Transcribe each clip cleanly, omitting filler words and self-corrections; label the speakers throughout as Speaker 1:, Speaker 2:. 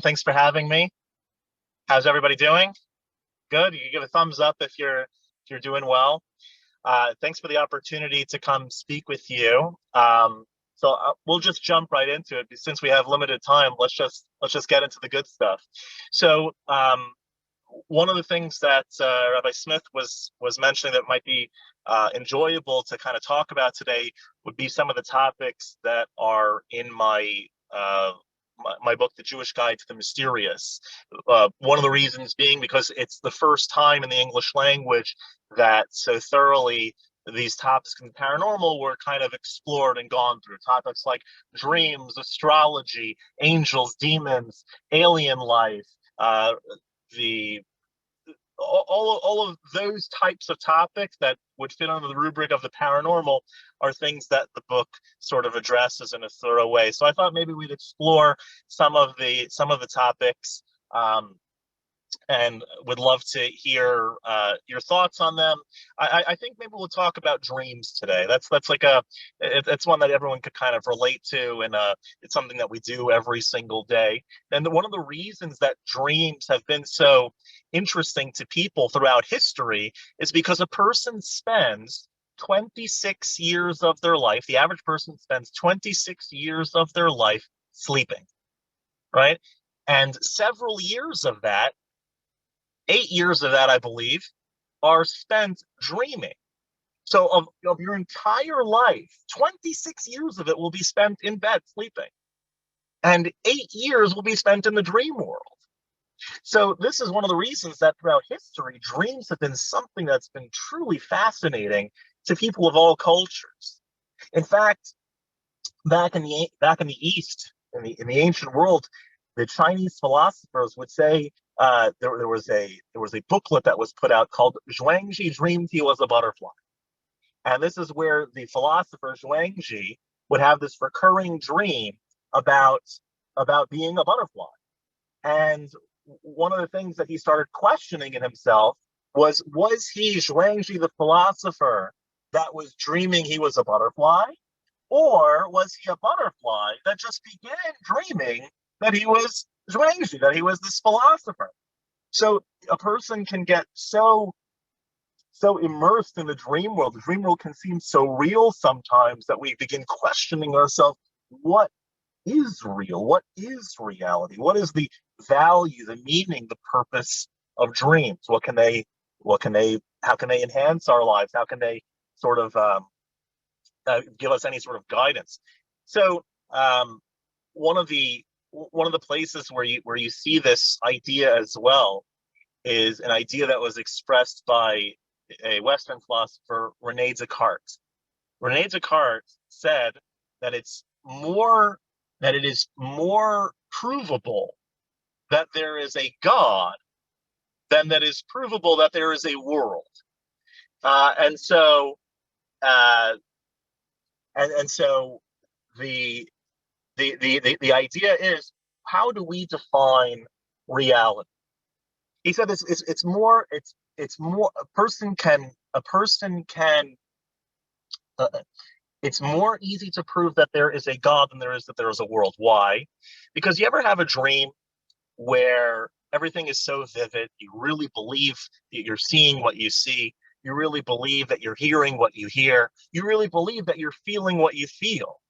Speaker 1: Thanks for having me. How's everybody doing? Good. You can give a thumbs up if you're doing well. Thanks for the opportunity to come speak with you. We'll just jump right into it since we have limited time. Let's just get into the good stuff. So one of the things that Rabbi Smith was mentioning that might be enjoyable to kind of talk about today would be some of the topics that are in my book, The Jewish Guide to the Mysterious. One of the reasons being because it's the first time in the English language that so thoroughly these topics in paranormal were kind of explored and gone through. Topics like dreams, astrology, angels, demons, alien life, the all of those types of topics that would fit under the rubric of the paranormal are things that the book sort of addresses in a thorough way. So I thought maybe we'd explore some of the topics, and would love to hear your thoughts on them. I think maybe we'll talk about dreams today. That's like it's one that everyone could kind of relate to, and it's something that we do every single day. And one of the reasons that dreams have been so interesting to people throughout history is because a person spends 26 years of their life, the average person spends 26 years of their life sleeping, right? And several years of that, 8 years of that, I believe, are spent dreaming. So of your entire life, 26 years of it will be spent in bed sleeping. And 8 years will be spent in the dream world. So this is one of the reasons that throughout history, dreams have been something that's been truly fascinating to people of all cultures. In fact, back in the East, in the ancient world, the Chinese philosophers would say there was a booklet that was put out called Zhuangzi dreamed he was a butterfly, and this is where the philosopher Zhuangzi would have this recurring dream about being a butterfly. And one of the things that he started questioning in himself was he Zhuangzi the philosopher that was dreaming he was a butterfly, or was he a butterfly that just began dreaming that he was Zhuangzi, that he was this philosopher? So a person can get so immersed in the dream world. The dream world can seem so real sometimes that we begin questioning ourselves: what is real? What is reality? What is the value, the meaning, the purpose of dreams? How can they enhance our lives? How can they sort of give us any sort of guidance? So one of the places where you see this idea as well is an idea that was expressed by a Western philosopher, Rene Descartes. Rene Descartes said that it is more provable that there is a God than that is provable that there is a world. And so the idea is, how do we define reality? He said it's more a person can it's more easy to prove that there is a God than there is that there is a world. Why? Because you ever have a dream where everything is so vivid, you really believe that you're seeing what you see, you really believe that you're hearing what you hear, you really believe that you're feeling what you feel,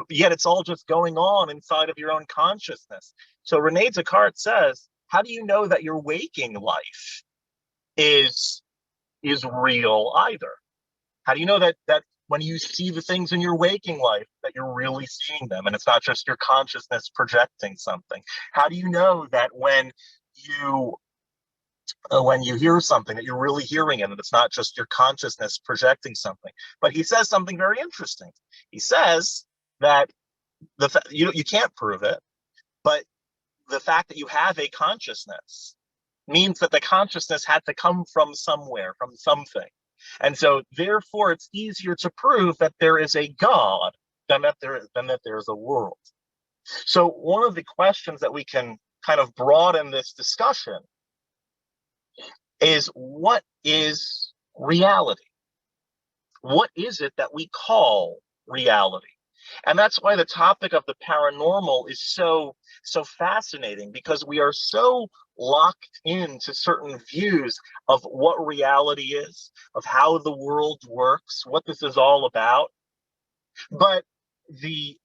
Speaker 1: yet it's all just going on inside of your own consciousness. So Rene Descartes says, how do you know that your waking life is real either? How do you know that when you see the things in your waking life that you're really seeing them and it's not just your consciousness projecting something? How do you know that when you hear something that you're really hearing it and it's not just your consciousness projecting something? But he says something very interesting. He says that you can't prove it, but the fact that you have a consciousness means that the consciousness had to come from somewhere, from something. And so therefore it's easier to prove that there is a God than that there's a world. So one of the questions that we can kind of broaden this discussion is, what is reality? What is it that we call reality? And that's why the topic of the paranormal is so fascinating, because we are so locked into certain views of what reality is, of how the world works, what this is all about. But the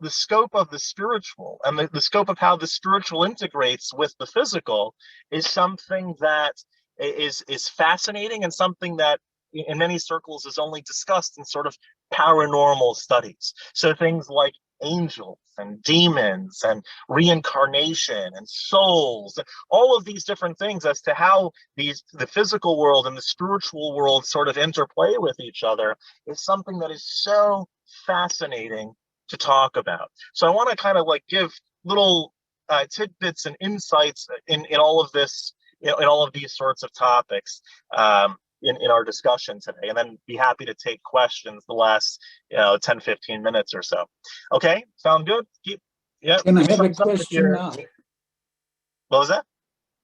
Speaker 1: the scope of the spiritual, and the scope of how the spiritual integrates with the physical, is something that is fascinating, and something that in many circles is only discussed in sort of paranormal studies. So things like angels and demons and reincarnation and souls, all of these different things as to how the physical world and the spiritual world sort of interplay with each other, is something that is so fascinating to talk about. So I want to kind of like give little tidbits and insights in all of this, in all of these sorts of topics, in our discussion today, and then be happy to take questions the last 10, 15 minutes or so. Okay, sound good? Yeah.
Speaker 2: Can I
Speaker 1: Give me
Speaker 2: have a
Speaker 1: thumbs up if
Speaker 2: question
Speaker 1: you're.
Speaker 2: now?
Speaker 1: What was that?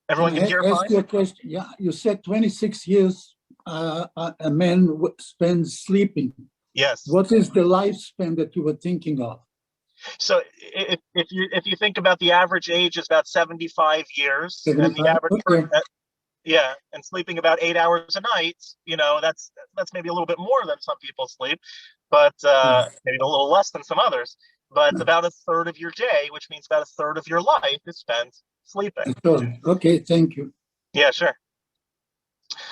Speaker 1: Everyone
Speaker 2: Can
Speaker 1: can
Speaker 2: I
Speaker 1: hear
Speaker 2: ask
Speaker 1: fine?
Speaker 2: you a question? Yeah, you said 26 years a man spends sleeping.
Speaker 1: Yes.
Speaker 2: What is the lifespan that you were thinking of?
Speaker 1: So if you think about the average age is about 75 years, and the
Speaker 2: 75?
Speaker 1: average
Speaker 2: Okay.
Speaker 1: yeah, and sleeping about 8 hours a night, that's maybe a little bit more than some people sleep, but maybe a little less than some others. But about a third of your day, which means about a third of your life, is spent sleeping.
Speaker 2: Okay, thank you.
Speaker 1: Yeah, sure.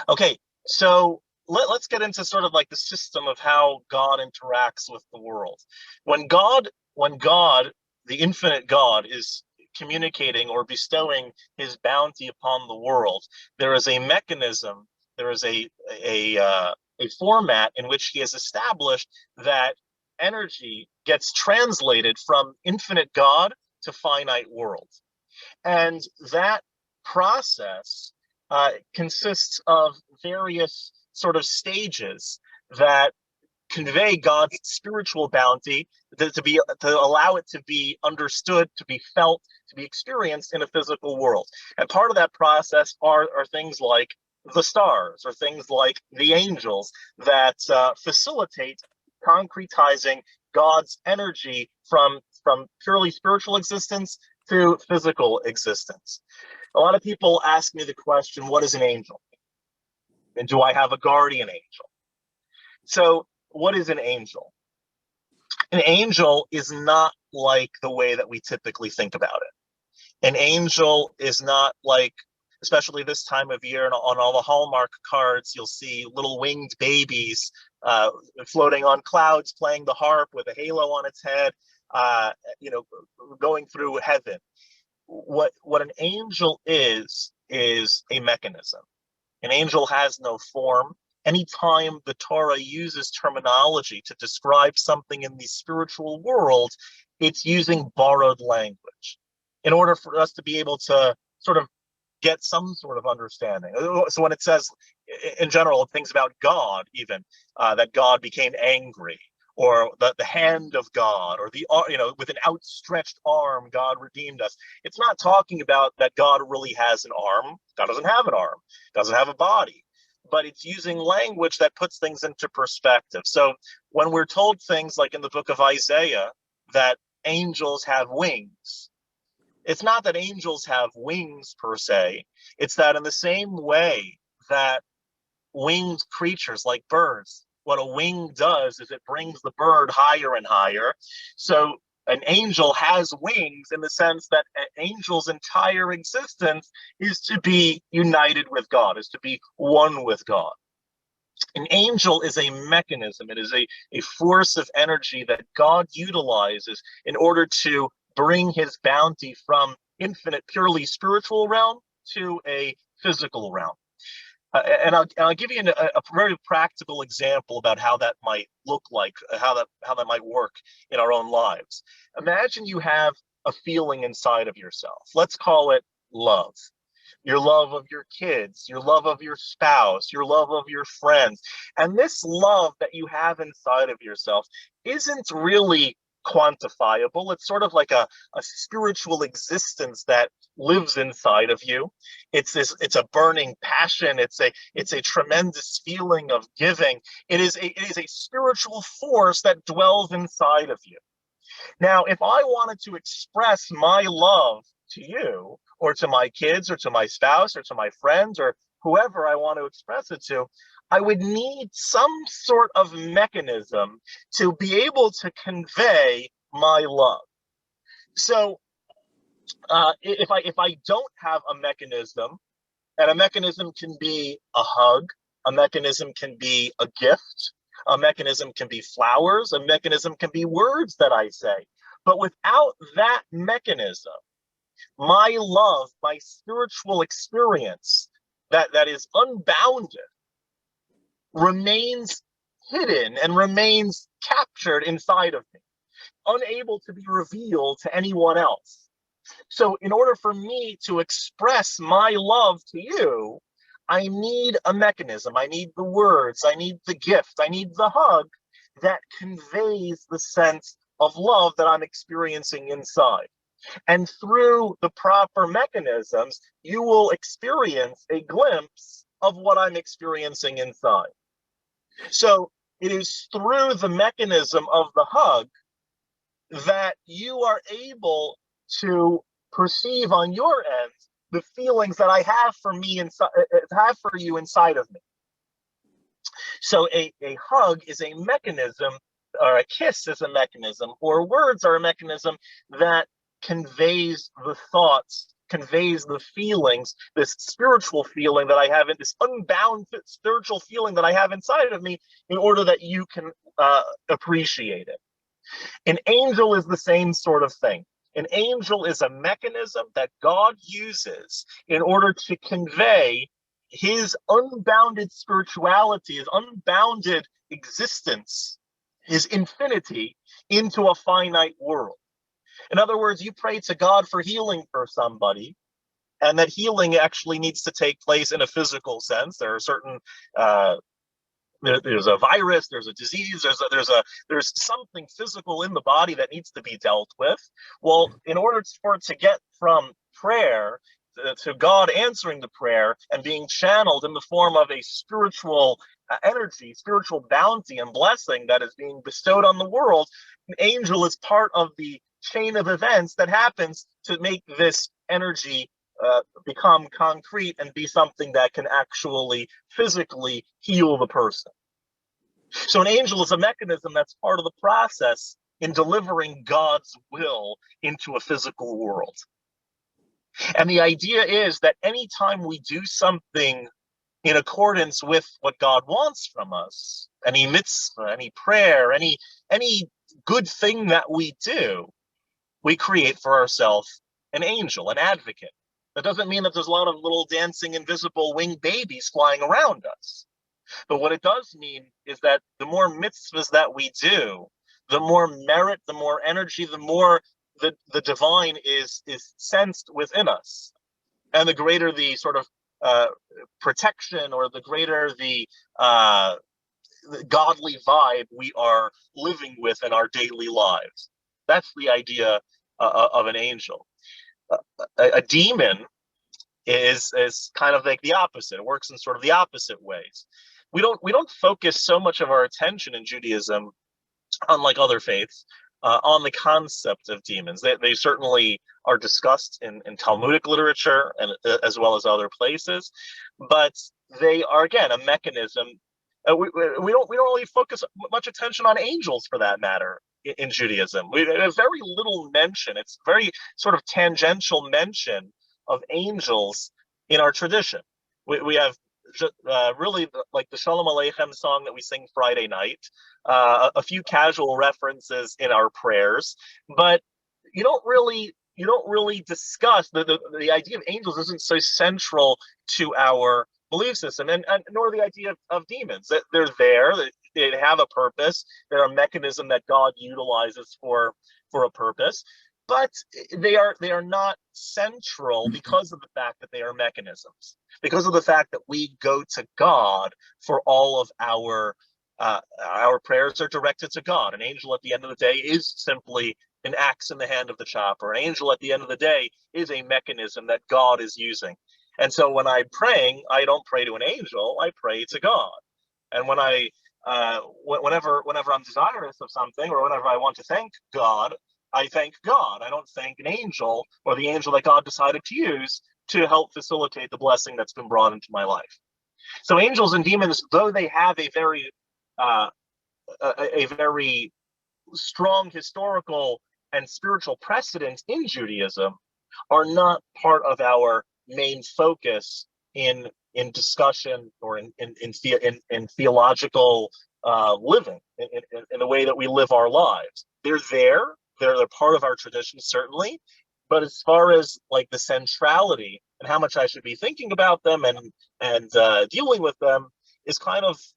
Speaker 1: Okay, so let's get into sort of like the system of how God interacts with the world. When God, the infinite God, is communicating or bestowing his bounty upon the world, there is a mechanism, there is a format in which he has established that energy gets translated from infinite God to finite world. And that process consists of various sort of stages that convey God's spiritual bounty to allow it to be understood, to be felt, to be experienced in a physical world. And part of that process are things like the stars, or things like the angels, that facilitate concretizing God's energy from purely spiritual existence to physical existence. A lot of people ask me the question, what is an angel? And do I have a guardian angel? So what is an angel? An angel is not like the way that we typically think about it. An angel is not like, especially this time of year, and on all the Hallmark cards, you'll see little winged babies floating on clouds, playing the harp with a halo on its head, going through heaven. What an angel is a mechanism. An angel has no form. Anytime the Torah uses terminology to describe something in the spiritual world, it's using borrowed language in order for us to be able to sort of get some sort of understanding. So when it says, in general, things about God, even that God became angry, or the hand of God, or with an outstretched arm, God redeemed us. It's not talking about that God really has an arm. God doesn't have an arm, doesn't have a body, but it's using language that puts things into perspective. So when we're told things like in the book of Isaiah that angels have wings, it's not that angels have wings per se. It's that in the same way that winged creatures like birds, what a wing does is it brings the bird higher and higher. So an angel has wings in the sense that an angel's entire existence is to be united with God, is to be one with God. An angel is a mechanism. It is a force of energy that God utilizes in order to bring his bounty from infinite, purely spiritual realm to a physical realm. And I'll give you a very practical example about how that might look like, how that might work in our own lives. Imagine you have a feeling inside of yourself. Let's call it love. Your love of your kids, your love of your spouse, your love of your friends. And this love that you have inside of yourself isn't really quantifiable. It's sort of like a spiritual existence that lives inside of you. It's a burning passion. It's a tremendous feeling of giving. It is a spiritual force that dwells inside of you. Now, if I wanted to express my love to you, or to my kids, or to my spouse, or to my friends, or whoever I want to express it to, I would need some sort of mechanism to be able to convey my love. So, if I don't have a mechanism, and a mechanism can be a hug, a mechanism can be a gift, a mechanism can be flowers, a mechanism can be words that I say. But without that mechanism, my love, my spiritual experience that is unbounded, remains hidden and remains captured inside of me, unable to be revealed to anyone else. So in order for me to express my love to you, I need a mechanism. I need the words. I need the gift. I need the hug that conveys the sense of love that I'm experiencing inside. And through the proper mechanisms, you will experience a glimpse of what I'm experiencing inside. So it is through the mechanism of the hug that you are able to perceive on your end the feelings that I have for me inside, have for you inside of me. So a hug is a mechanism, or a kiss is a mechanism, or words are a mechanism that conveys the thoughts, conveys the feelings, this spiritual feeling that I have, in this unbound spiritual feeling that I have inside of me, in order that you can appreciate it. An angel is the same sort of thing. An angel is a mechanism that God uses in order to convey his unbounded spirituality, his unbounded existence, his infinity into a finite world. In other words, you pray to God for healing for somebody, and that healing actually needs to take place in a physical sense. There are certain there's a virus, there's a disease, there's something physical in the body that needs to be dealt with. Well, in order for it to get from prayer to God answering the prayer and being channeled in the form of a spiritual energy, spiritual bounty and blessing that is being bestowed on the world, an angel is part of the chain of events that happens to make this energy become concrete and be something that can actually physically heal the person. So an angel is a mechanism that's part of the process in delivering God's will into a physical world. And the idea is that anytime we do something in accordance with what God wants from us, any mitzvah, any prayer, any good thing that we do, we create for ourselves an angel, an advocate. That doesn't mean that there's a lot of little dancing invisible winged babies flying around us. But what it does mean is that the more mitzvahs that we do, the more merit, the more energy, the more the divine is sensed within us. And the greater the sort of protection, or the greater the godly vibe we are living with in our daily lives. That's the idea of an angel. A demon is kind of like the opposite. It works in sort of the opposite ways. We don't focus so much of our attention in Judaism, unlike other faiths, on the concept of demons. They certainly are discussed in Talmudic literature, and as well as other places, but they are, again, a mechanism. We don't really focus much attention on angels, for that matter, in Judaism. We have very little mention. It's very sort of tangential mention of angels in our tradition. We have really, like the Shalom Aleichem song that we sing Friday night, a few casual references in our prayers, but you don't really discuss the idea of angels isn't so central to our belief system, and nor the idea of demons. They're there, they have a purpose, they're a mechanism that God utilizes for a purpose, but they are not central because of the fact that they are mechanisms, because of the fact that we go to God for all of our Our prayers are directed to God. An angel at the end of the day is simply an axe in the hand of the chopper. An angel at the end of the day is a mechanism that God is using. And so when I'm praying, I don't pray to an angel, I pray to God. And whenever I'm desirous of something, or whenever I want to thank God, I thank God. I don't thank an angel or the angel that God decided to use to help facilitate the blessing that's been brought into my life. So angels and demons, though they have uh, a very strong historical and spiritual precedent in Judaism, are not part of our main focus in discussion or in theological living, in the way that we live our lives. They're there. They're part of our tradition, certainly. But as far as like the centrality and how much I should be thinking about them and dealing with them, is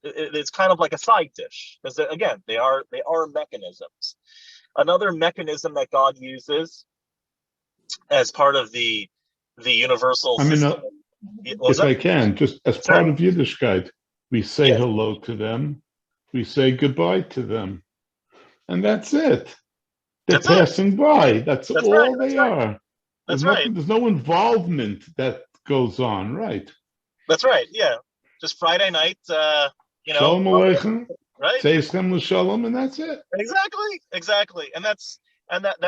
Speaker 1: it's kind of like a side dish, because again, they are mechanisms. Another mechanism that God uses as part of the universal
Speaker 3: I mean,
Speaker 1: system.
Speaker 3: if I can, just as
Speaker 1: Sure.
Speaker 3: part of Yiddishkeit, we say
Speaker 1: Yes.
Speaker 3: hello to them, we say goodbye to them, and that's it. They're
Speaker 1: That's it.
Speaker 3: passing by. That's
Speaker 1: That's right.
Speaker 3: all
Speaker 1: That's
Speaker 3: they
Speaker 1: right.
Speaker 3: are. There's
Speaker 1: That's right.
Speaker 3: nothing. There's no involvement that goes on, right?
Speaker 1: That's right. Yeah. Just Friday night,
Speaker 3: Shalom Aleichem,
Speaker 1: right?
Speaker 3: Seischem L'Shalom, and that's it.
Speaker 1: Exactly. And that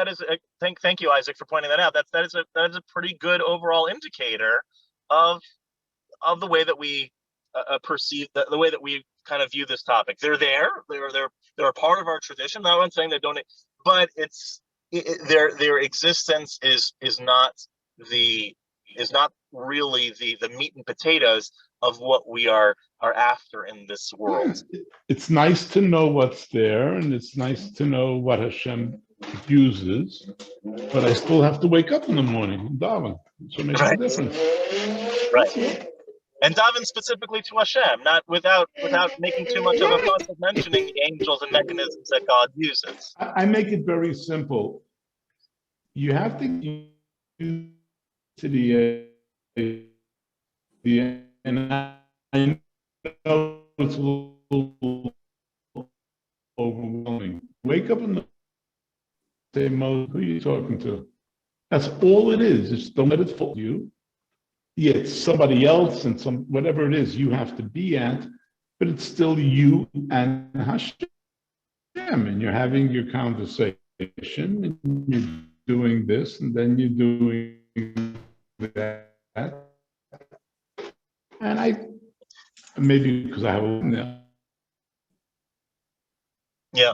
Speaker 1: is thank you, Isaac, for pointing that out. That is a pretty good overall indicator of the way that we perceive the way that we kind of view this topic. They're there. They're a part of our tradition. No one's saying they don't, but their existence is not the is not really the meat and potatoes of what we are after in this world.
Speaker 3: Yeah. It's nice to know what's there, and it's nice to know what Hashem uses, but I still have to wake up in the morning and daven. So it makes a difference.
Speaker 1: Right. And daven specifically to Hashem, not without making too much of a fuss of mentioning the angels and mechanisms that God uses.
Speaker 3: I make it very simple. You have to use to and I know it's a little overwhelming. Wake up in the say, Mo, who are you talking to? That's all it is. Just don't let it fool you. Yeah, it's somebody else and some whatever it is you have to be at, but it's still you and Hashem, and you're having your conversation, and you're doing this, and then you're doing that, and I maybe because I have a now.
Speaker 1: Yeah.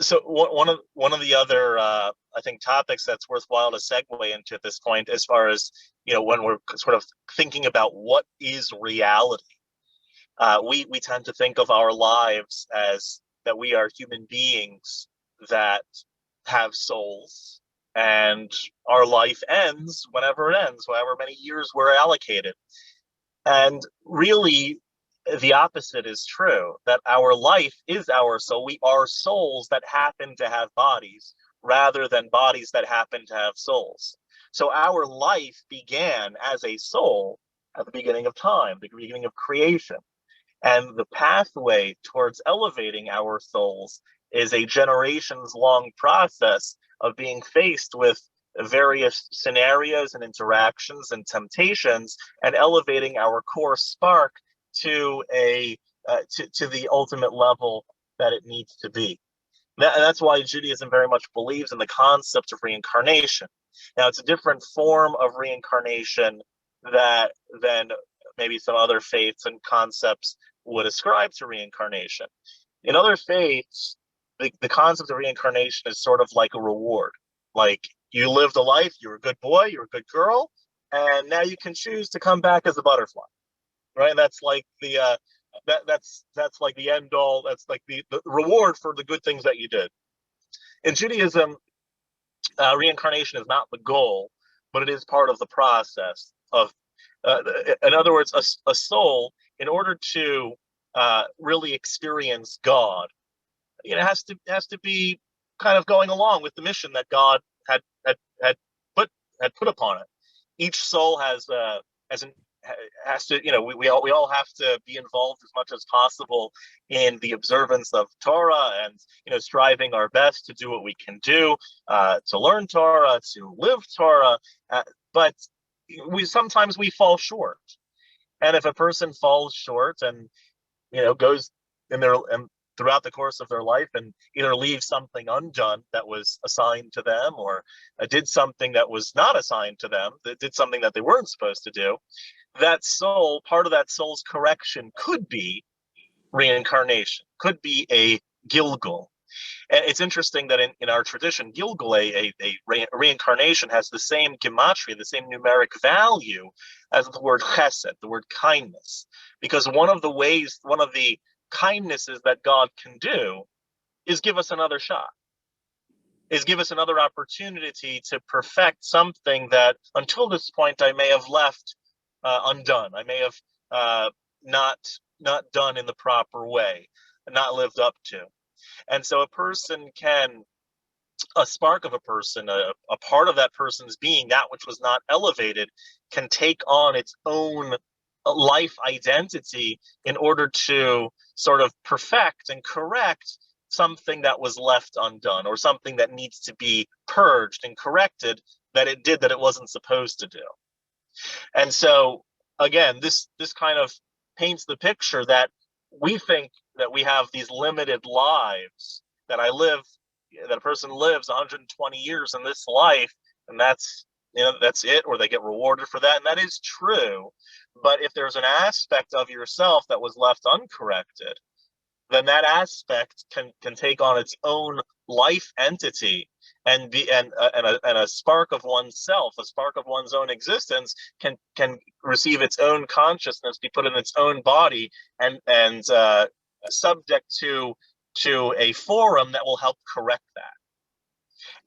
Speaker 1: So one of the other I think topics that's worthwhile to segue into at this point, as far as when we're sort of thinking about what is reality, we tend to think of our lives as that we are human beings that have souls, and our life ends whenever it ends, however many years we're allocated. And really, the opposite is true, that our life is our soul. We are souls that happen to have bodies rather than bodies that happen to have souls. So our life began as a soul at the beginning of time, the beginning of creation. And the pathway towards elevating our souls is a generations long process of being faced with various scenarios and interactions and temptations, and elevating our core spark to to the ultimate level that it needs to be. That's why Judaism very much believes in the concept of reincarnation. Now, it's a different form of reincarnation than maybe some other faiths and concepts would ascribe to reincarnation. In other faiths, the concept of reincarnation is sort of like a reward. Like, you lived a life, you're a good boy, you're a good girl, and now you can choose to come back as a butterfly, right? And that's like that's like the end all. That's like the reward for the good things that you did. In Judaism, reincarnation is not the goal, but it is part of the process of. In other words, a soul, in order to really experience God, has to be kind of going along with the mission that God had put upon it. Each soul has has to, we all have to be involved as much as possible in the observance of Torah, and striving our best to do what we can do to learn Torah, to live Torah. But sometimes we fall short, and if a person falls short and goes in their and throughout the course of their life and either leaves something undone that was assigned to them, or did something that was not assigned to them, that did something that they weren't supposed to do, that soul, part of that soul's correction could be reincarnation, could be a Gilgul. And it's interesting that in our tradition, Gilgul, a reincarnation, has the same gematria, the same numeric value as the word chesed, the word kindness. Because one of the kindnesses that God can do is give us another shot, is give us another opportunity to perfect something that until this point I may have left undone. I may have not done in the proper way, not lived up to. And so a spark of a person, a part of that person's being, that which was not elevated, can take on its own life identity in order to sort of perfect and correct something that was left undone, or something that needs to be purged and corrected that it wasn't supposed to do. And so again, this kind of paints the picture that we think that we have these limited lives, that a person lives 120 years in this life, and that's it, or they get rewarded for that. And that is true. But if there's an aspect of yourself that was left uncorrected, then that aspect can take on its own life entity, and a spark of oneself, a spark of one's own existence, can receive its own consciousness, be put in its own body, and subject to a forum that will help correct that.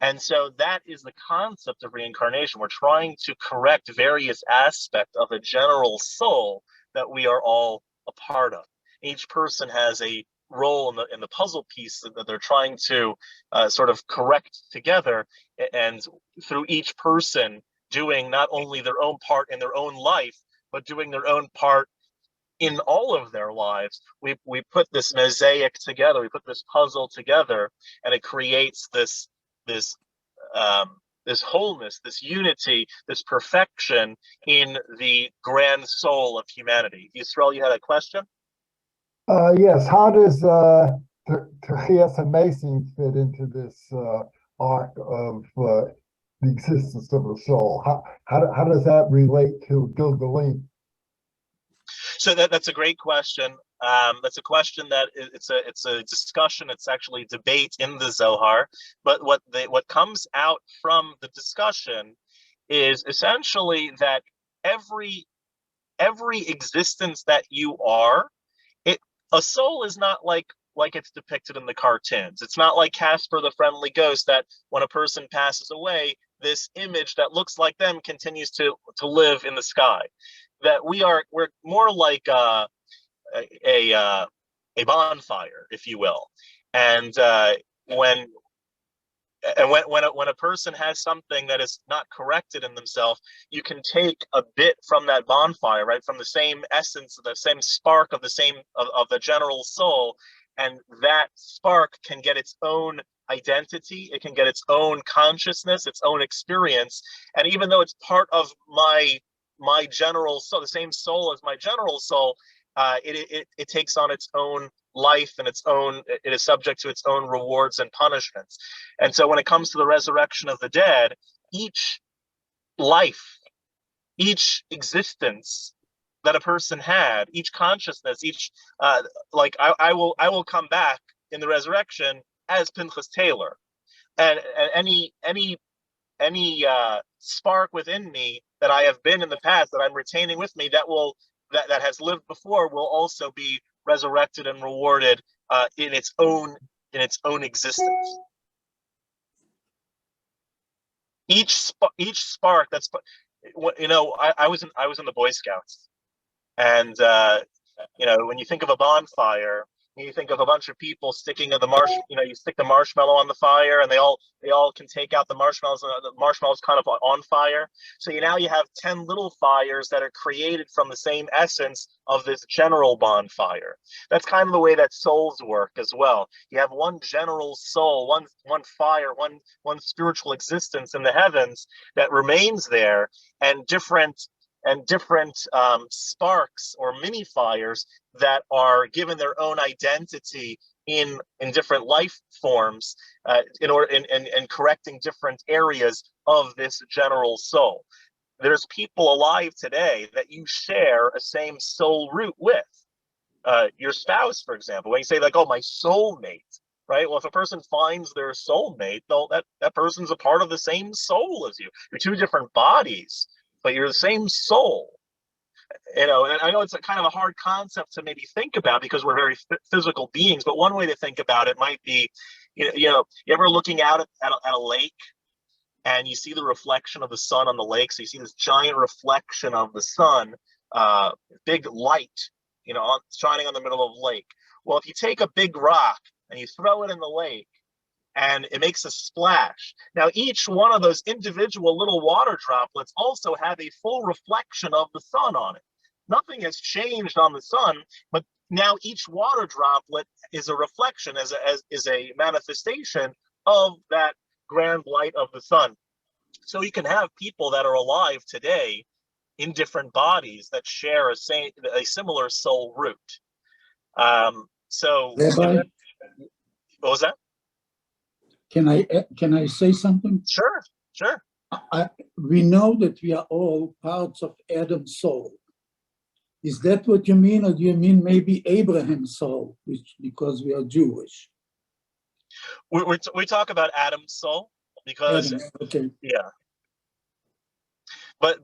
Speaker 1: And so that is the concept of reincarnation. We're trying to correct various aspects of a general soul that we are all a part of. Each person has a role in the puzzle piece that they're trying to sort of correct together, and through each person doing not only their own part in their own life, but doing their own part in all of their lives, we put this mosaic together, we put this puzzle together, and it creates this wholeness, this unity, this perfection in the grand soul of humanity. Yisrael, you had a question?
Speaker 4: Yes. How does Teves Amazing fit into this arc of the existence of the soul? How does that relate to Gilgalim?
Speaker 1: So that's a great question. That's a question that it's a discussion. It's actually debate in the Zohar. But what comes out from the discussion is essentially that every existence that you are, a soul is not like it's depicted in the cartoons. It's not like Casper the Friendly Ghost, that when a person passes away, this image that looks like them continues to live in the sky. That we're more like a bonfire, if you will. And when a person has something that is not corrected in themselves, you can take a bit from that bonfire, right, from the same essence, the same spark of the general soul, and that spark can get its own identity, it can get its own consciousness, its own experience. And even though it's part of my general soul, the same soul as my general soul, it takes on its own life, and it is subject to its own rewards and punishments. And so when it comes to the resurrection of the dead, each life, each existence that a person had, each consciousness, each I will come back in the resurrection as Pichas Taylor, and any spark within me that I have been in the past, that I'm retaining with me, that has lived before, will also be resurrected and rewarded in its own existence. Each spark. That's, I was in the Boy Scouts, and when you think of a bonfire, You think of a bunch of people sticking you stick the marshmallow on the fire, and they all can take out the marshmallows, and the marshmallow's kind of on fire. So now you have 10 little fires that are created from the same essence of this general bonfire. That's kind of the way that souls work as well. You have one general soul, one fire, one spiritual existence in the heavens that remains there, and different sparks or mini fires that are given their own identity in different life forms, in correcting different areas of this general soul. There's people alive today that you share a same soul root with. Your spouse, for example, when you say like, "Oh, my soulmate," right? Well, if a person finds their soulmate, that person's a part of the same soul as you. You're two different bodies, but you're the same soul. And I know it's a kind of a hard concept to maybe think about because we're very physical beings, but one way to think about it might be, you ever looking out at a lake and you see the reflection of the sun on the lake. So you see this giant reflection of the sun, big light, shining on the middle of the lake. Well, if you take a big rock and you throw it in the lake, and it makes a splash. Now, each one of those individual little water droplets also have a full reflection of the sun on it. Nothing has changed on the sun, but now each water droplet is a reflection, is a manifestation of that grand light of the sun. So you can have people that are alive today in different bodies that share a similar soul root.
Speaker 2: Rabbi,
Speaker 1: What was that?
Speaker 2: can I say something?
Speaker 1: Sure.
Speaker 2: We know that we are all parts of Adam's soul. Is that what you mean, or do you mean maybe Abraham's soul, because we are Jewish?
Speaker 1: We talk about Adam's soul because
Speaker 2: Adam, okay.
Speaker 1: Yeah, but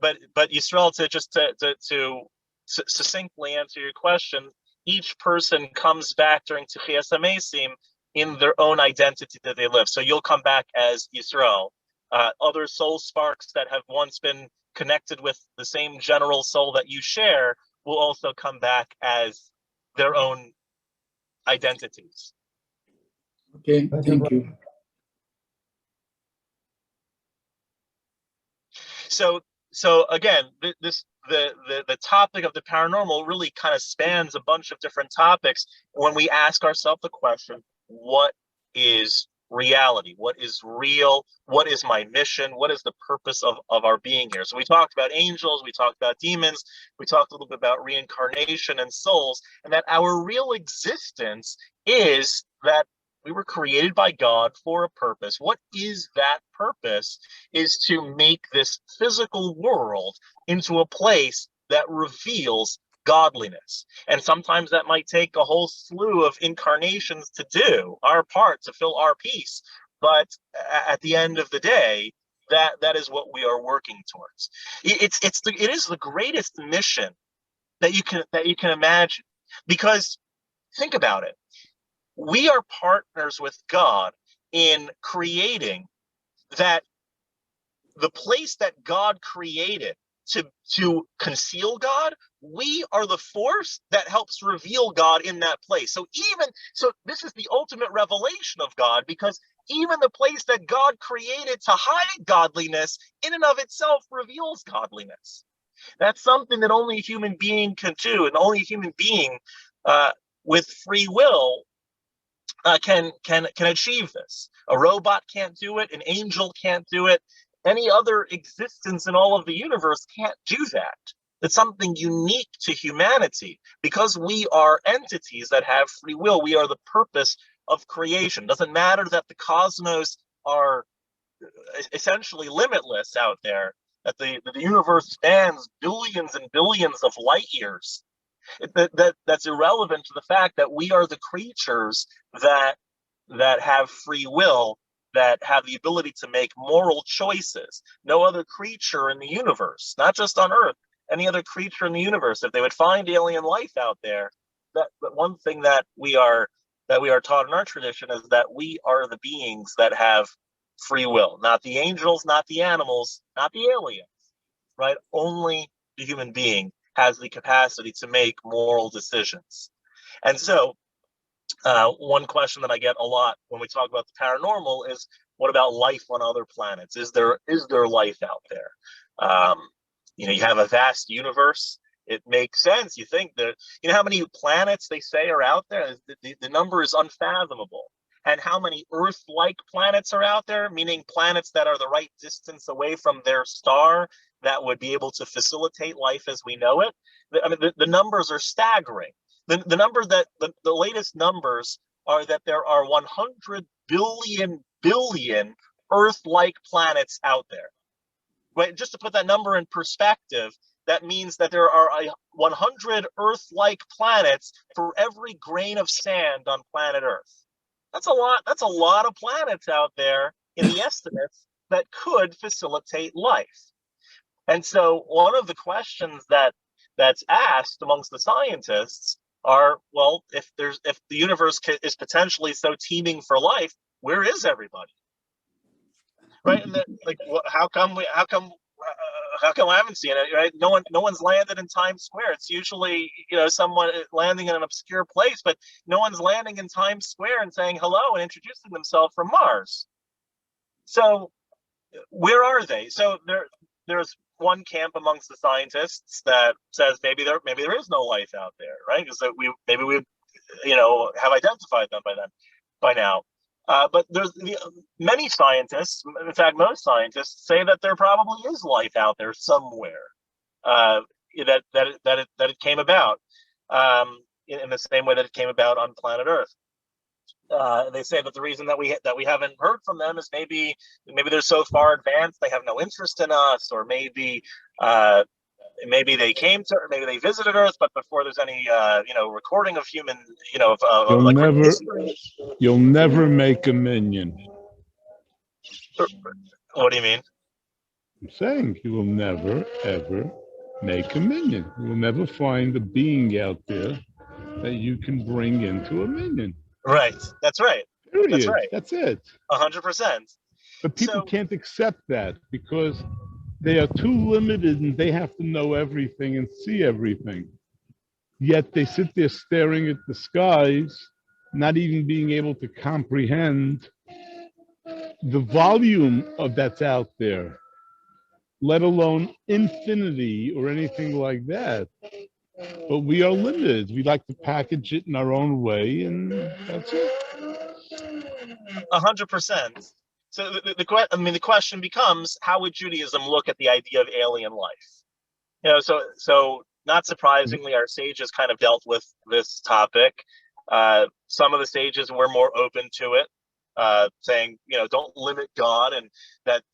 Speaker 1: Yisrael, to succinctly answer your question, each person comes back during Techias HaMesim in their own identity that they live. So you'll come back as Yisrael. Other soul sparks that have once been connected with the same general soul that you share will also come back as their own identities.
Speaker 2: Okay, thank you.
Speaker 1: So again, the topic of the paranormal really kind of spans a bunch of different topics. When we ask ourselves the question, what is reality? What is real? What is my mission? What is the purpose of our being here? So we talked about angels, we talked about demons, we talked a little bit about reincarnation and souls, and that our real existence is that we were created by God for a purpose. What is that purpose? Is to make this physical world into a place that reveals godliness. And sometimes that might take a whole slew of incarnations to do our part, to fill our piece. But at the end of the day, that is what we are working towards. It is the greatest mission that you can imagine, because think about it. We are partners with God in creating that the place that God created to conceal God, we are the force that helps reveal God in that place. So this is the ultimate revelation of God, because even the place that God created to hide godliness in and of itself reveals godliness. That's something that only a human being can do, and only a human being with free will can achieve this. A robot can't do it. An angel can't do it. Any other existence in all of the universe can't do that. It's something unique to humanity, because we are entities that have free will. We are the purpose of creation. Doesn't matter that the cosmos are essentially limitless out there, that the universe spans billions and billions of light years. That's irrelevant to the fact that we are the creatures that have free will, that have the ability to make moral choices. No other creature in the universe, not just on Earth, any other creature in the universe, if they would find alien life out there, that one thing that we are taught in our tradition is that we are the beings that have free will, not the angels, not the animals, not the aliens, right? Only the human being has the capacity to make moral decisions. And so One question that I get a lot when we talk about the paranormal is, what about life on other planets? Is there life out there? You have a vast universe. It makes sense. You think that, how many planets they say are out there? The number is unfathomable. And how many Earth-like planets are out there, meaning planets that are the right distance away from their star that would be able to facilitate life as we know it? I mean, the numbers are staggering. The number that the latest numbers are that there are 100 billion Earth-like planets out there. Right? Just to put that number in perspective, that means that there are 100 Earth-like planets for every grain of sand on planet Earth. That's a lot. That's a lot of planets out there in the estimates that could facilitate life. And so one of the questions that's asked amongst the scientists are, well, if the universe is potentially so teeming for life, where is everybody? Right? And how come I haven't seen it? Right? No one's landed in Times Square. It's usually someone landing in an obscure place, but no one's landing in Times Square and saying hello and introducing themselves from Mars. So where are they? So there's one camp amongst the scientists that says maybe there is no life out there, right? Because we have identified them by now. But there's many scientists, in fact, most scientists say that there probably is life out there somewhere. That it came about in the same way that it came about on planet Earth. They say that the reason that we haven't heard from them is maybe they're so far advanced they have no interest in us, or maybe they came to, maybe they visited Earth, but before there's any recording of human
Speaker 3: you'll never make a minion.
Speaker 1: What do you mean?
Speaker 3: I'm saying you will never ever make a minion. You will never find a being out there that you can bring into a minion.
Speaker 1: Right. That's right.
Speaker 3: Period.
Speaker 1: That's right.
Speaker 3: That's it.
Speaker 1: 100%.
Speaker 3: But people can't accept that because they are too limited and they have to know everything and see everything. Yet they sit there staring at the skies, not even being able to comprehend the volume of that's out there, let alone infinity or anything like that. But we are limited. We like to package it in our own way, and that's it.
Speaker 1: 100%. So the question becomes, how would Judaism look at the idea of alien life? So not surprisingly, our sages kind of dealt with this topic. Some of the sages were more open to it, saying, don't limit God, and that,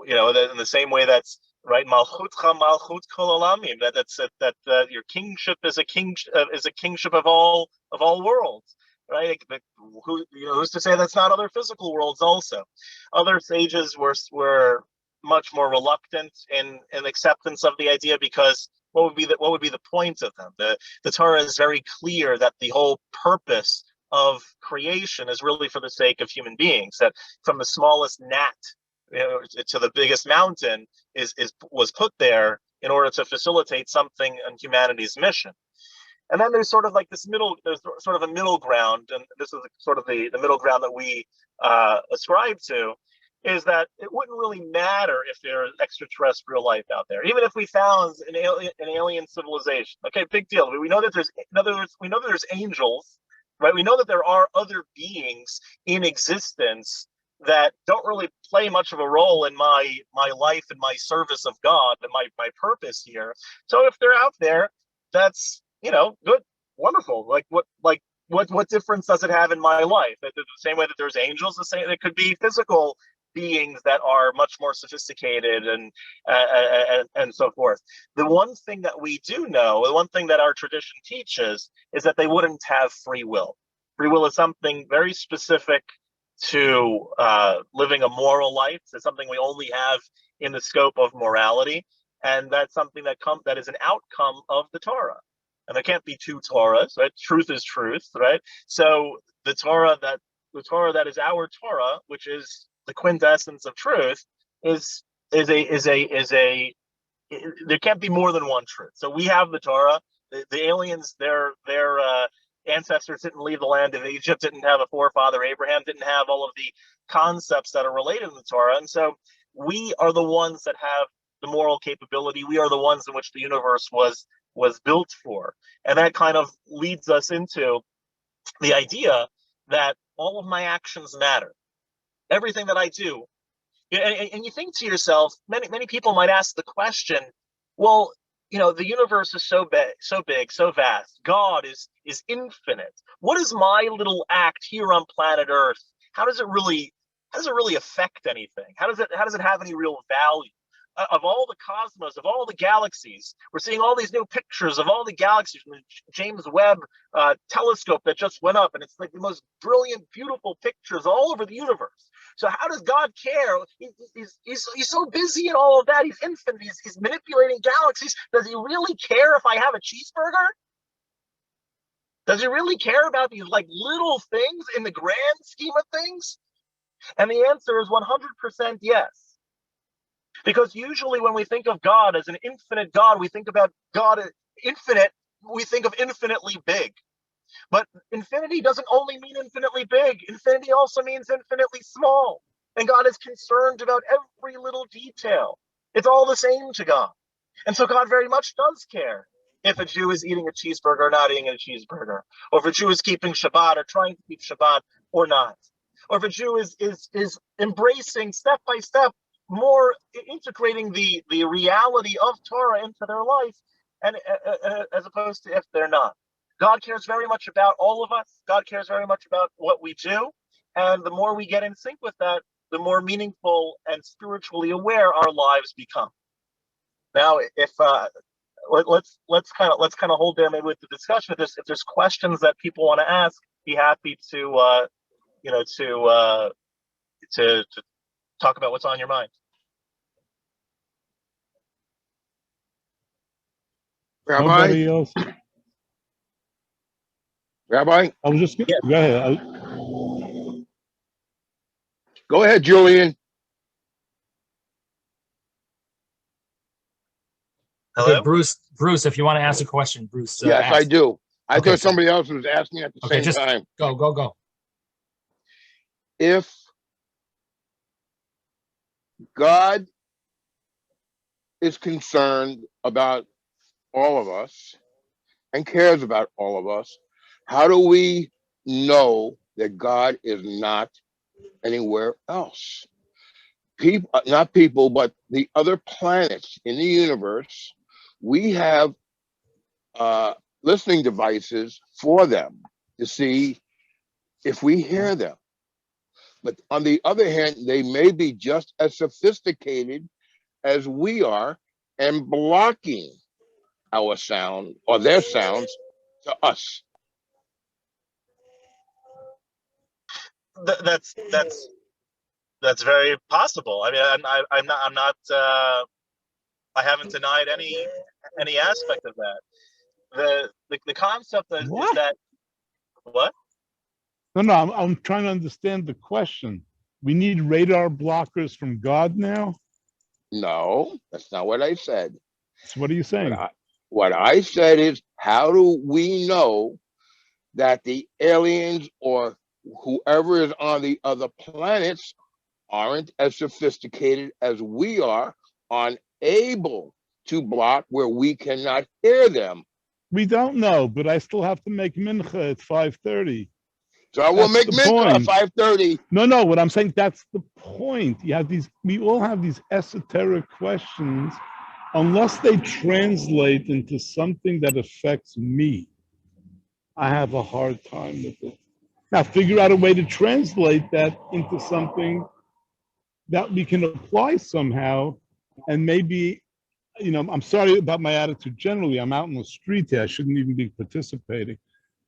Speaker 1: in the same way that's right, malchutcha malchut kol olamim, that your kingship is a kingship of all worlds. Right? Who's to say that's not other physical worlds also? Other sages were much more reluctant in acceptance of the idea, because what would be the point of them? The Torah is very clear that the whole purpose of creation is really for the sake of human beings. That from the smallest gnat to the biggest mountain was put there in order to facilitate something in humanity's mission. And then there's sort of like there's sort of a middle ground, and this is sort of the middle ground that we ascribe to, is that it wouldn't really matter if there's extraterrestrial life out there, even if we found an alien civilization. Okay, big deal. We know that there's angels, right? We know that there are other beings in existence that don't really play much of a role in my life and my service of God and my purpose here. So if they're out there, that's good, wonderful. What difference does it have in my life? The same way that there's angels, the same, it could be physical beings that are much more sophisticated and so forth. The one thing that we do know, the one thing that our tradition teaches, is that they wouldn't have free will. Free will is something very specific to living a moral life. It's something we only have in the scope of morality, and that's something that is an outcome of the Torah. And there can't be two Torahs, right? Truth is truth, right? So the Torah that is our Torah, which is the quintessence of truth, is a there can't be more than one truth. So we have the Torah. The aliens, their ancestors didn't leave the land of Egypt, didn't have a forefather Abraham, didn't have all of the concepts that are related in the Torah. And so we are the ones that have the moral capability. We are the ones in which the universe was built for. And that kind of leads us into the idea that all of my actions matter. Everything that I do. And you think to yourself, many people might ask the question, well, the universe is so big, so vast. God is infinite. What is my little act here on planet Earth? How does it really affect anything? How does it have any real value? Of all the cosmos, of all the galaxies, we're seeing all these new pictures of all the galaxies from the James Webb telescope that just went up, and it's like the most brilliant, beautiful pictures all over the universe. So how does God care? He's so busy in all of that. He's infinite. He's manipulating galaxies. Does he really care if I have a cheeseburger? Does he really care about these like little things in the grand scheme of things? And the answer is 100% yes. Because usually when we think of God as an infinite God, we think about God as infinite, we think of infinitely big. But infinity doesn't only mean infinitely big. Infinity also means infinitely small. And God is concerned about every little detail. It's all the same to God. And so God very much does care if a Jew is eating a cheeseburger or not eating a cheeseburger, or if a Jew is keeping Shabbat or trying to keep Shabbat or not, or if a Jew is embracing step by step, more integrating the reality of Torah into their life, and as opposed to if they're not. God cares very much about all of us. God cares very much about what we do, and the more we get in sync with that, the more meaningful and spiritually aware our lives become. Now, if let's kind of hold there maybe with the discussion. If there's questions that people want to ask, be happy to talk about what's on your mind.
Speaker 5: Rabbi?
Speaker 3: Nobody else?
Speaker 5: Rabbi?
Speaker 3: I was just
Speaker 1: Yeah.
Speaker 3: Go ahead.
Speaker 5: Go ahead, Julian.
Speaker 1: Hello?
Speaker 6: Okay, Bruce, if you want to ask a question, Bruce.
Speaker 5: Yes,
Speaker 6: ask.
Speaker 5: I do. I
Speaker 6: Okay,
Speaker 5: thought
Speaker 6: so-
Speaker 5: somebody else was asking at the
Speaker 6: Okay,
Speaker 5: same
Speaker 6: just
Speaker 5: time.
Speaker 6: go.
Speaker 5: If God is concerned about all of us and cares about all of us, how do we know that God is not anywhere else? People, not people, but the other planets in the universe, we have listening devices for them to see if we hear them. But on the other hand, they may be just as sophisticated as we are and blocking our sound or their sounds to us.
Speaker 1: That's very possible. I mean, I'm not. I haven't denied any aspect of that. The concept is that what?
Speaker 3: No, I'm trying to understand the question. We need radar blockers from God now?
Speaker 5: No, that's not what I said.
Speaker 3: So what are you saying?
Speaker 5: What I said is, how do we know that the aliens or whoever is on the other planets aren't as sophisticated as we are, unable to block where we cannot hear them?
Speaker 3: We don't know, but I still have to make mincha at 5:30.
Speaker 5: So I will make mincha at 5:30.
Speaker 3: No, what I'm saying, that's the point. We all have these esoteric questions. Unless they translate into something that affects me, I have a hard time with it. Now, figure out a way to translate that into something that we can apply somehow. And maybe, I'm sorry about my attitude generally. I'm out in the street here. I shouldn't even be participating.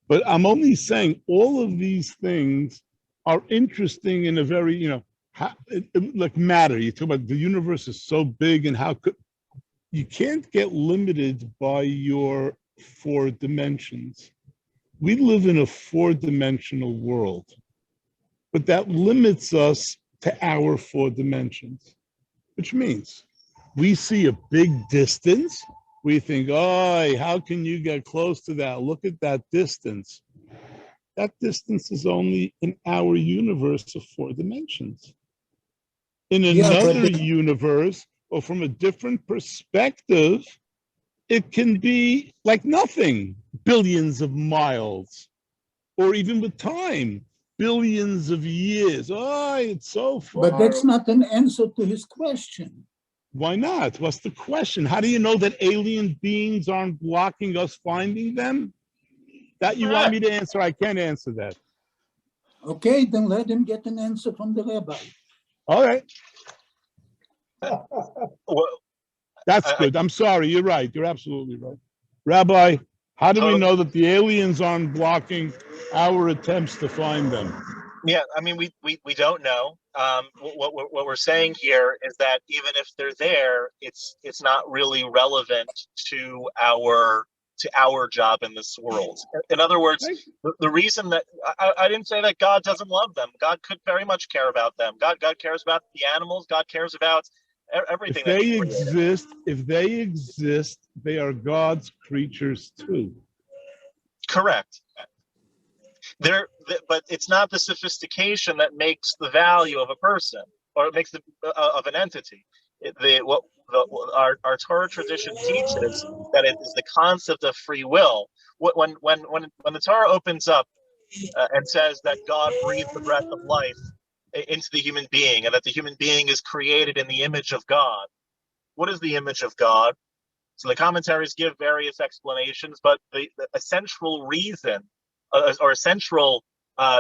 Speaker 3: But I'm only saying all of these things are interesting in a very, like matter. You talk about the universe is so big, and how could you can't get limited by your 4 dimensions. We live in a 4-dimensional world, but that limits us to our 4 dimensions, which means we see a big distance. We think, oh, how can you get close to that? Look at that distance. that distance is only in our universe of 4 dimensions. In another universe, or from a different perspective, it can be like nothing, billions of miles, or even with time, billions of years. Oh, it's so far.
Speaker 2: But that's not an answer to his question.
Speaker 3: Why not? What's the question? How do you know that alien beings aren't blocking us finding them? That you want me to answer? I can't answer that.
Speaker 2: Okay, then let him get an answer from the rabbi.
Speaker 3: All right.
Speaker 1: Well,
Speaker 3: That's good. I'm sorry. You're right. You're absolutely right. Rabbi, how do we know that the aliens aren't blocking our attempts to find them?
Speaker 1: Yeah, I mean, we don't know. What we're saying here is that even if they're there, it's not really relevant to our job in this world. In other words, the reason that I didn't say that God doesn't love them. God could very much care about them. God cares about the animals. God cares about everything.
Speaker 3: If they exist, they are God's creatures too.
Speaker 1: Correct. But it's not the sophistication that makes the value of a person, or it makes the of an entity. Our Torah tradition teaches that it is the concept of free will. When the Torah opens up and says that God breathed the breath of life into the human being, and that the human being is created in the image of God. What is the image of God? So the commentaries give various explanations, but the essential reason or essential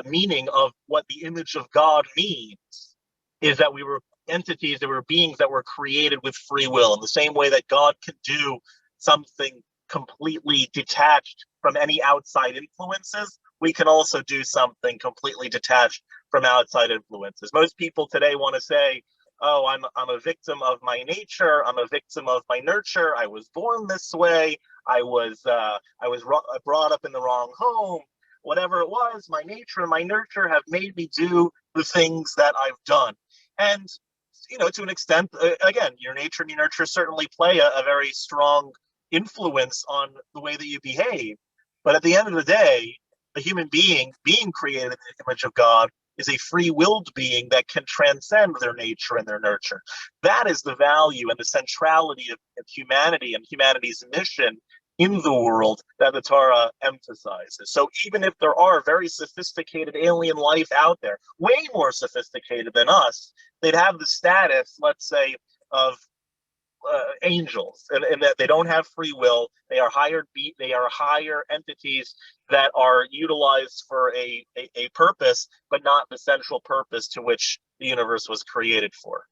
Speaker 1: meaning of what the image of God means is that we were entities, that were beings that were created with free will. In the same way that God can do something completely detached from any outside influences, we can also do something completely detached from outside influences. Most people today want to say, oh, I'm a victim of my nature. I'm a victim of my nurture. I was born this way. I was brought up in the wrong home. Whatever it was, my nature and my nurture have made me do the things that I've done. And, to an extent, again, your nature and your nurture certainly play a very strong influence on the way that you behave. But at the end of the day, a human being created in the image of God is a free-willed being that can transcend their nature and their nurture. That is the value and the centrality of humanity and humanity's mission in the world that the Torah emphasizes. So even if there are very sophisticated alien life out there, way more sophisticated than us, they'd have the status, let's say, of angels, and that they don't have free will. They are higher entities that are utilized for a purpose, but not the central purpose to which the universe was created for.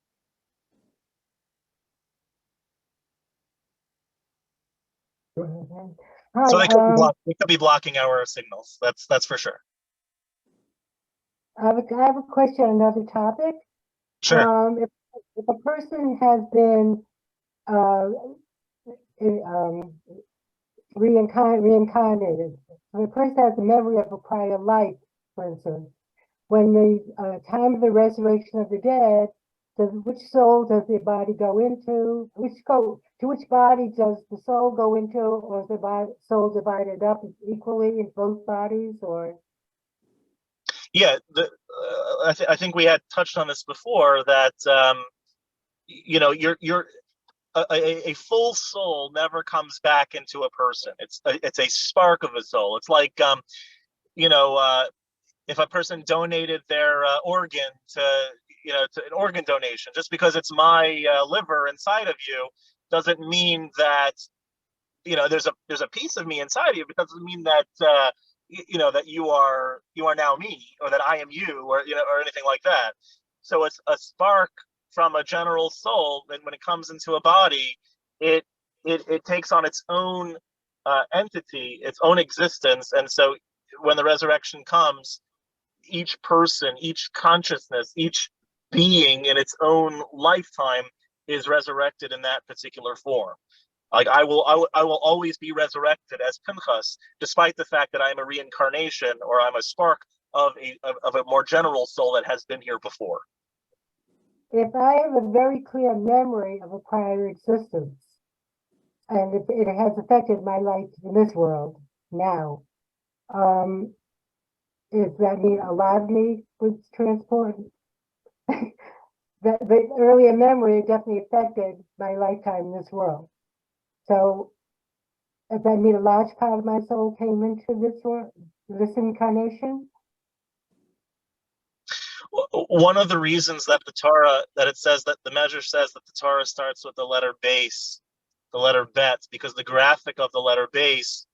Speaker 7: Hi,
Speaker 1: So they could be blocking our signals. That's for sure.
Speaker 7: I have a question on another topic.
Speaker 1: Sure.
Speaker 7: If a person has been reincarnated, when a person has a memory of a prior life, for instance, when the time of the resurrection of the dead, which soul does the body go into? To which body does the soul go into, or is the soul divided up equally in both bodies, or?
Speaker 1: Yeah, I think we had touched on this before, that a full soul never comes back into a person. It's a spark of a soul. It's like if a person donated their organ to an organ donation, just because it's my liver inside of you doesn't mean that there's a piece of me inside of you. It doesn't mean that that you are now me, or that I am you, or or anything like that. So it's a spark from a general soul, and when it comes into a body, it takes on its own entity, its own existence. And so when the resurrection comes, each person, each consciousness, each being in its own lifetime is resurrected in that particular form. Like I will always be resurrected as Pinchas, despite the fact that I'm a reincarnation, or I'm a spark of a more general soul that has been here before.
Speaker 7: If I have a very clear memory of a prior existence, and it has affected my life in this world now, Does that mean a lot of me was transported? The earlier memory definitely affected my lifetime in this world. So does that mean a large part of my soul came into this world, this incarnation?
Speaker 1: One of the reasons that the Torah, that it says that the measure says that the Torah starts with the letter base, the letter bet, because the graphic of the letter base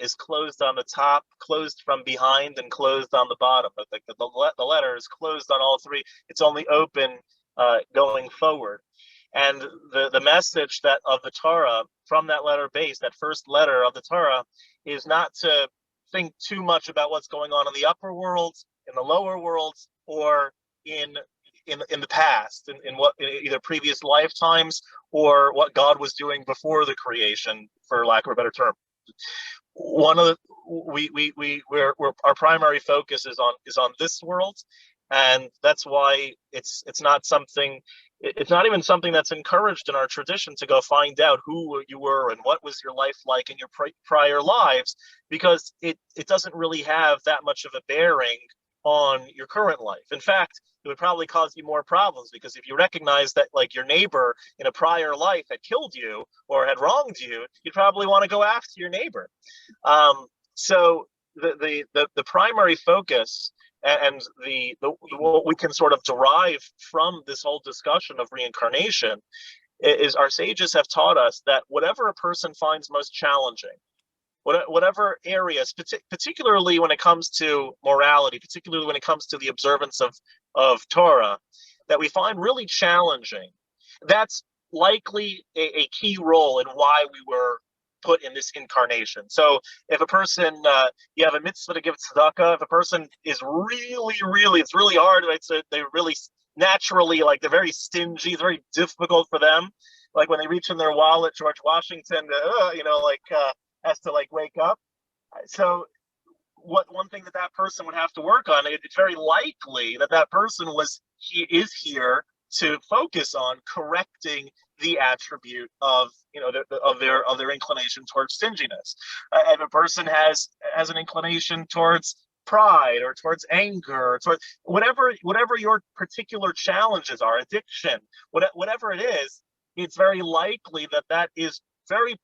Speaker 1: is closed on the top, closed from behind, and closed on the bottom. But the letter is closed on all three. It's only open going forward. And the message that of the Torah from that letter base, that first letter of the Torah, is not to think too much about what's going on in the upper worlds, in the lower worlds, or in the past, in what either previous lifetimes or what God was doing before the creation, for lack of a better term. One of the our primary focus is on this world, and that's why it's not something. It's not even something that's encouraged in our tradition to go find out who you were and what was your life like in your prior lives, because it doesn't really have that much of a bearing on your current life. In fact, it would probably cause you more problems, because if you recognize that like your neighbor in a prior life had killed you or had wronged you, you'd probably want to go after your neighbor. So the primary focus and what we can sort of derive from this whole discussion of reincarnation is our sages have taught us that whatever a person finds most challenging, whatever areas, particularly when it comes to morality, particularly when it comes to the observance of Torah, that we find really challenging, that's likely a key role in why we were put in this incarnation. So if a person, you have a mitzvah to give tzedakah, if a person is really, it's really hard, right? So they're really naturally, like, they're very stingy, it's very difficult for them. Like when they reach in their wallet, George Washington, has to like wake up. So one thing that person would have to work on, it's very likely that person is here to focus on correcting the attribute of of their inclination towards stinginess. If a person has an inclination towards pride or towards anger or towards whatever your particular challenges are, addiction, whatever it is, it's very likely that is very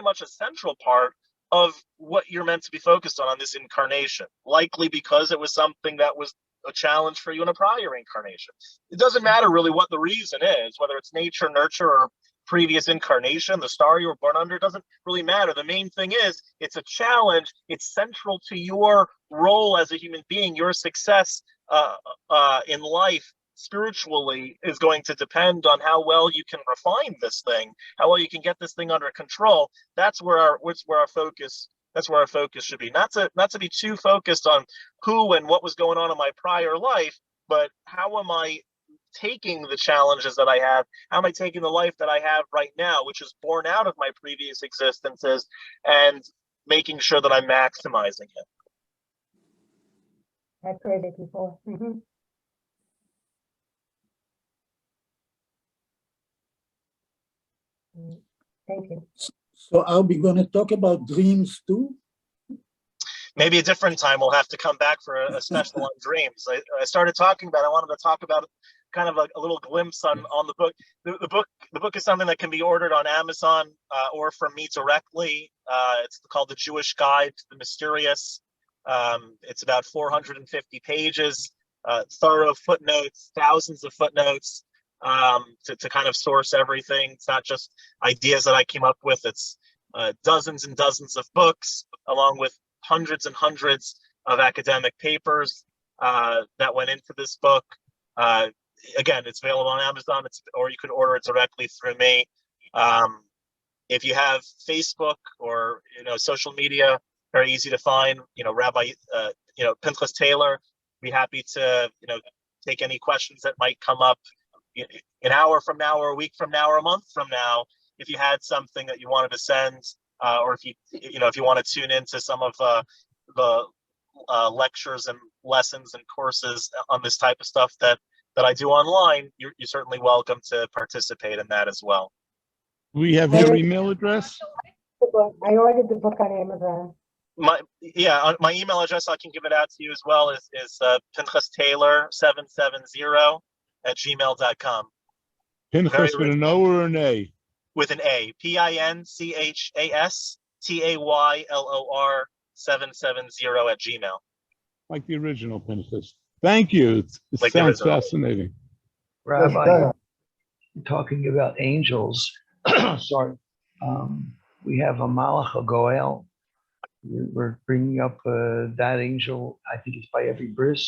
Speaker 1: much a central part of what you're meant to be focused on this incarnation, likely because it was something that was a challenge for you in a prior incarnation. It doesn't matter really what the reason is, whether it's nature, nurture, or previous incarnation, the star you were born under, doesn't really matter. The main thing is it's a challenge. It's central to your role as a human being. Your success in life spiritually is going to depend on how well you can refine this thing, how well you can get this thing under control. That's where our focus should be. Not to be too focused on who and what was going on in my prior life, but how am I taking the challenges that I have? How am I taking the life that I have right now, which is born out of my previous existences, and making sure that I'm maximizing it?
Speaker 7: I've heard it before. Thank you.
Speaker 2: So are we going to talk about dreams too?
Speaker 1: Maybe a different time we'll have to come back for a special on dreams. I started talking about, I wanted to talk about kind of a little glimpse on the book. The book is something that can be ordered on Amazon or from me directly. It's called The Jewish Guide to the Mysterious. It's about 450 pages, thorough footnotes, thousands of footnotes to kind of source everything. It's not just ideas that I came up with. It's dozens and dozens of books, along with hundreds and hundreds of academic papers that went into this book. Again, it's available on Amazon, or you could order it directly through me. If you have Facebook or social media, very easy to find. Rabbi Pichas Taylor. Be happy to take any questions that might come up an hour from now, or a week from now, or a month from now. If you had something that you wanted to send, or if you want to tune into some of the lectures and lessons and courses on this type of stuff that I do online, you're certainly welcome to participate in that as well.
Speaker 3: We have your email address?
Speaker 7: I ordered the book on Amazon.
Speaker 1: my email address, I can give it out to you as well, is Pichas Taylor 770 @gmail.com.
Speaker 3: Pinchas with an O or an A?
Speaker 1: With an A. Pinchas Taylor 770 @gmail.
Speaker 3: Like the original Pinchas. Thank you. It
Speaker 1: Like
Speaker 3: sounds fascinating.
Speaker 8: Rabbi, talking about angels, sorry, we have a Malach, a Goel. We're bringing up that angel, I think it's by every bris.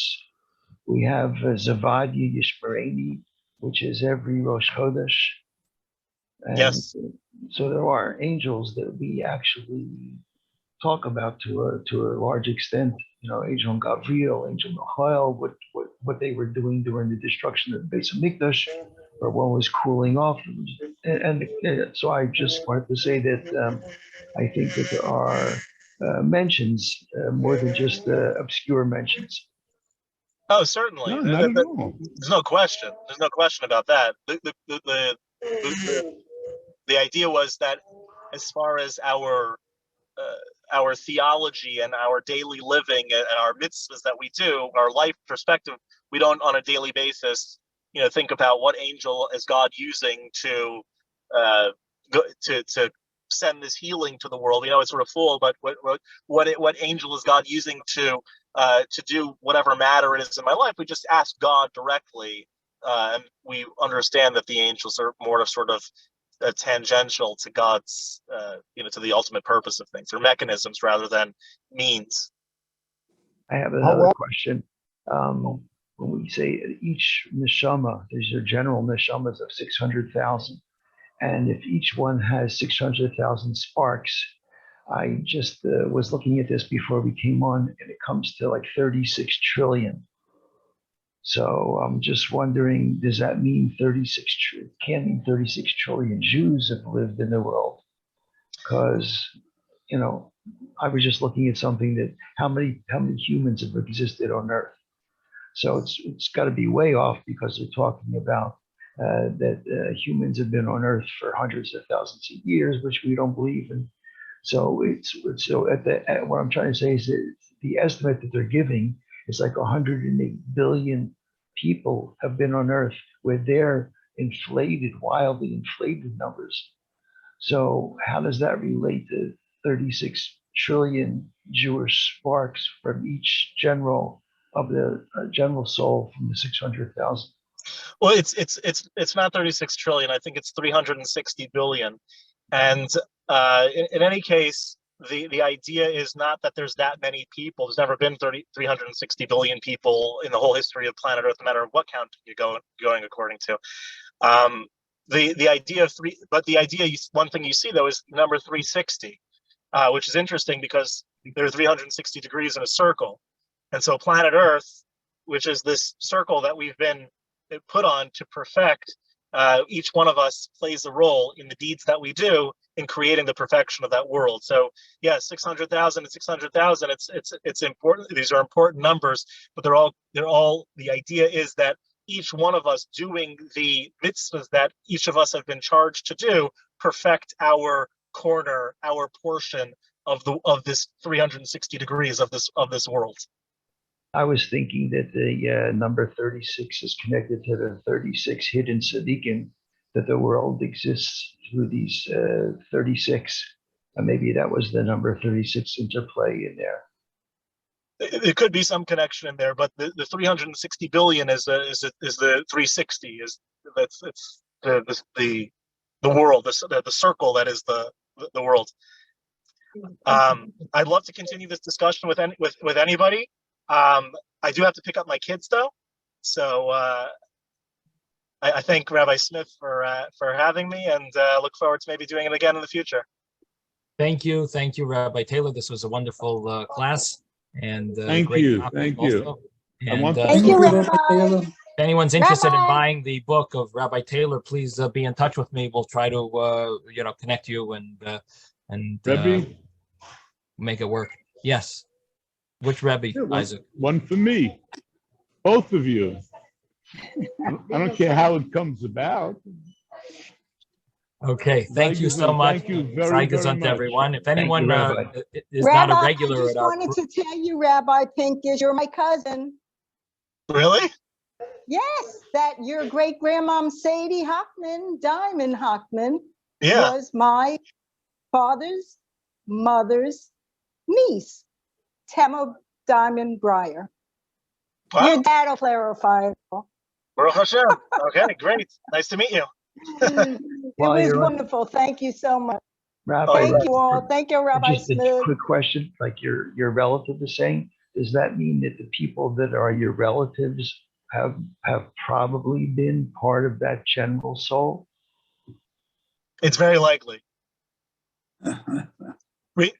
Speaker 8: We have Zavadi Yishmereni, which is every Rosh Chodesh. And
Speaker 1: yes.
Speaker 8: So there are angels that we actually talk about to a large extent. You know, Angel Gabriel, Angel Michael, what they were doing during the destruction of the Beis Hamikdash, or what was cooling off. And so I just wanted to say that I think that there are mentions more than just obscure mentions.
Speaker 1: Oh, certainly.
Speaker 3: No, not at all.
Speaker 1: There's no question. There's no question about that. The idea was that as far as our theology and our daily living and our mitzvahs that we do, our life perspective, we don't on a daily basis, think about what angel is God using to send this healing to the world. It's sort of full, but what angel is God using to do whatever matter it is in my life? We just ask God directly, and we understand that the angels are more of sort of tangential to God's, to the ultimate purpose of things, or mechanisms rather than means.
Speaker 8: I have another question. When we say each neshama, these are general neshamas of 600,000, and if each one has 600,000 sparks, I just was looking at this before we came on, and it comes to like 36 trillion. So I'm just wondering, does that mean 36 trillion? Can't mean 36 trillion Jews have lived in the world, because I was just looking at something that how many humans have existed on Earth. So it's got to be way off, because they're talking about that humans have been on Earth for hundreds of thousands of years, which we don't believe in. So what I'm trying to say is that the estimate that they're giving is like 108 billion people have been on Earth, with their wildly inflated numbers. So how does that relate to 36 trillion Jewish sparks from each general of the general soul from the 600,000?
Speaker 1: Well, it's not 36 trillion. I think it's 360 billion. And in any case, the idea is not that there's that many people. There's never been 360 billion people in the whole history of planet Earth, no matter what count you're going according to. The idea of one thing you see though is number 360, which is interesting because there are 360 degrees in a circle, and so planet Earth, which is this circle that we've been put on to perfect, each one of us plays a role in the deeds that we do in creating the perfection of that world. So yeah, 600,000 and 600,000. It's important. These are important numbers, but they're all. The idea is that each one of us doing the mitzvahs that each of us have been charged to do, perfect our corner, our portion of this 360 degrees of this world.
Speaker 8: I was thinking that the number 36 is connected to the 36 hidden tzaddikim, that the world exists through these 36. And maybe that was the number 36 interplay in there.
Speaker 1: There could be some connection in there, but the 360 billion is the 360 it's the world, the circle that is the world. I'd love to continue this discussion with anybody. I do have to pick up my kids though, so I thank Rabbi Smith for having me, and look forward to maybe doing it again in the future.
Speaker 6: Thank you, Rabbi Taylor. This was a wonderful class, and
Speaker 3: thank you. And,
Speaker 7: thank you, Rabbi Taylor.
Speaker 6: If anyone's interested in buying the book of Rabbi Taylor, please be in touch with me. We'll try to connect you and make it work. Yes. Which Rebbe, Isaac?
Speaker 3: One for me. Both of you. I don't care how it comes about.
Speaker 6: Okay, thank you so much.
Speaker 3: Thank you very, very
Speaker 6: Zygazon to
Speaker 3: much.
Speaker 6: everyone. If
Speaker 8: Thank you,
Speaker 6: anyone
Speaker 8: Rabbi.
Speaker 6: is
Speaker 9: Rabbi,
Speaker 6: not a regular
Speaker 9: I just
Speaker 6: at our
Speaker 9: wanted to tell you, Rabbi Pincus, you're my cousin.
Speaker 1: Really?
Speaker 9: Yes, that your great grandmom Sadie Hockman, Diamond Hockman,
Speaker 1: Yeah.
Speaker 9: was my father's mother's niece, Tema Diamond Breyer.
Speaker 1: Wow.
Speaker 9: Your dad will clarify it all.
Speaker 1: Baruch Hashem. Okay, great. Nice to meet you.
Speaker 9: It
Speaker 8: While
Speaker 9: was
Speaker 8: you're on-
Speaker 9: wonderful. Thank you so much.
Speaker 8: Rabbi,
Speaker 9: Thank you all. Thank you, Rabbi
Speaker 8: just a
Speaker 9: Smith.
Speaker 8: quick question, like your relative is saying, does that mean that the people that are your relatives have probably been part of that general soul?
Speaker 1: It's very likely. Read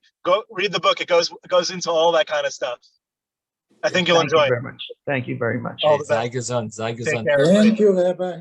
Speaker 1: the book. It goes into all that kind of stuff. I think you'll
Speaker 8: Thank
Speaker 1: enjoy
Speaker 8: you
Speaker 1: it.
Speaker 8: very much. Thank you very much.
Speaker 1: All the best.
Speaker 6: Zygazon.
Speaker 1: Take care, everybody.
Speaker 2: Thank you, Rabbi.